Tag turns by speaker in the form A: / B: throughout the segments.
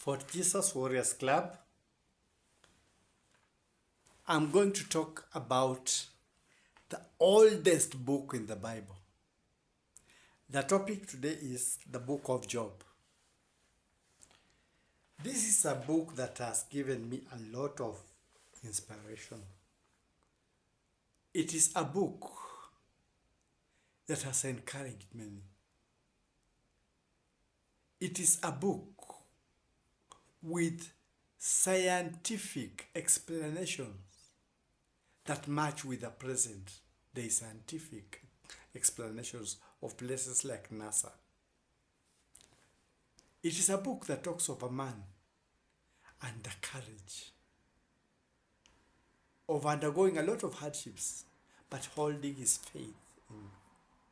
A: Fort Jesus Warriors Club. I'm going to talk about the oldest book in the Bible. The topic today is the book of Job. This is a book that has given me a lot of inspiration. It is a book that has encouraged many. It is a book with scientific explanations that match with the present day scientific explanations of places like NASA. It is a book that talks of a man and the courage of undergoing a lot of hardships but holding his faith in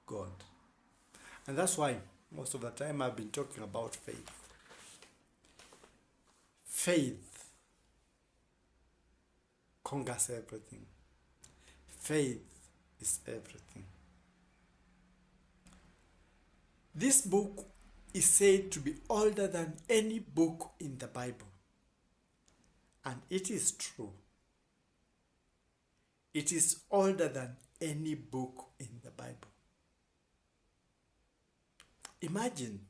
A: God. And that's why most of the time I've been talking about faith. Faith conquers everything. Faith is everything. This book is said to be older than any book in the Bible. And it is true. It is older than any book in the Bible. Imagine,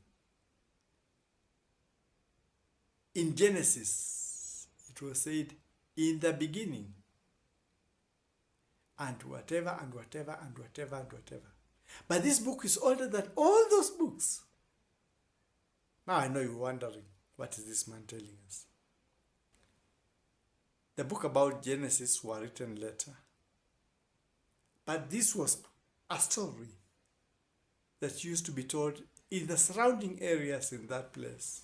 A: in Genesis, it was said, in the beginning, and whatever, and whatever, and whatever, and whatever. But this book is older than all those books. Now I know you're wondering, what is this man telling us? The book about Genesis were written later. But this was a story that used to be told in the surrounding areas in that place.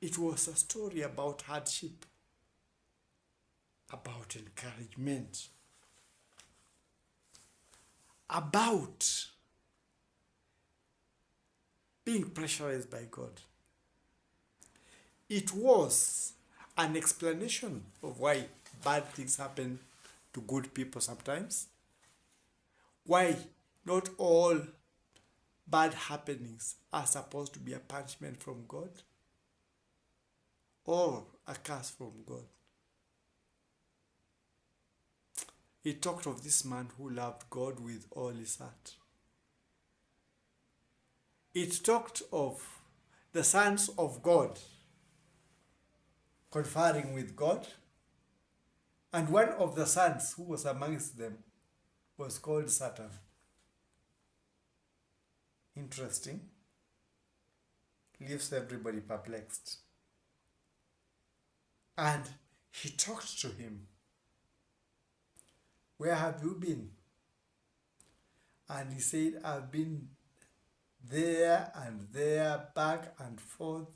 A: It was a story about hardship, about encouragement, about being pressurized by God. It was an explanation of why bad things happen to good people sometimes, why not all bad happenings are supposed to be a punishment from God or a curse from God. He talked of this man who loved God with all his heart. It talked of the sons of God conferring with God, and one of the sons who was amongst them was called Satan. Interesting. Leaves everybody perplexed. And he talked to him. Where have you been? And he said, I've been there and there, back and forth,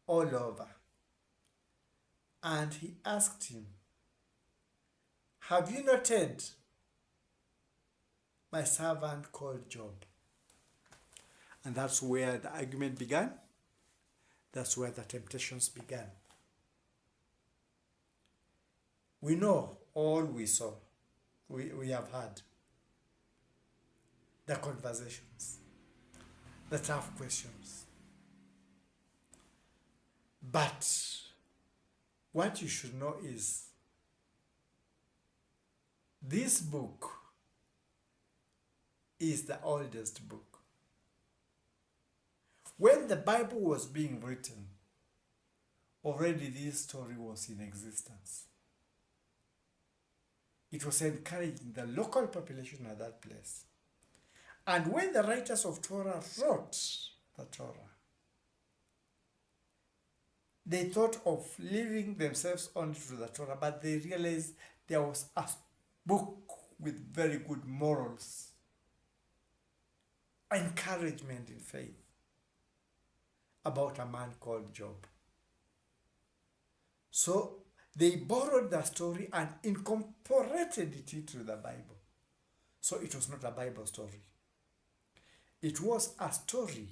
A: all over. And he asked him, have you noted my servant called Job? And that's where the argument began. That's where the temptations began. We know all we saw. We have had the conversations, the tough questions. But what you should know is this book is the oldest book. When the Bible was being written, already this story was in existence. It was encouraging the local population at that place. And when the writers of Torah wrote the Torah, they thought of leaving themselves only to the Torah, but they realized there was a book with very good morals, encouragement in faith, about a man called Job. So they borrowed the story and incorporated it into the Bible. So it was not a Bible story. It was a story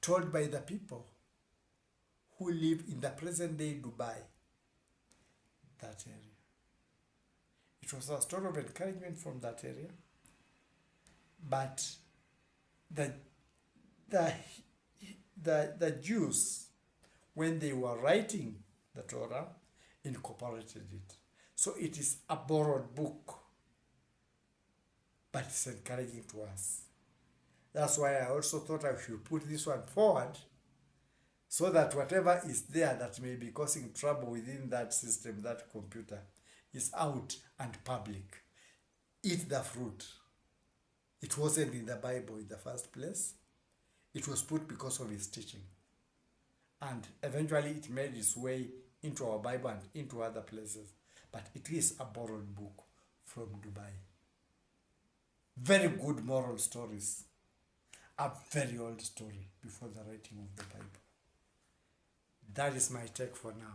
A: told by the people who live in the present day Dubai, that area. It was a story of encouragement from that area, but the the Jews, when they were writing the Torah, incorporated it. So it is a borrowed book, but it's encouraging to us. That's why I also thought I should put this one forward, so that whatever is there that may be causing trouble within that system, that computer, is out and public. Eat the fruit. It wasn't in the Bible in the first place. It was put because of his teaching. And eventually it made its way into our Bible and into other places. But it is a borrowed book from Dubai. Very good moral stories. A very old story before the writing of the Bible. That is my take for now.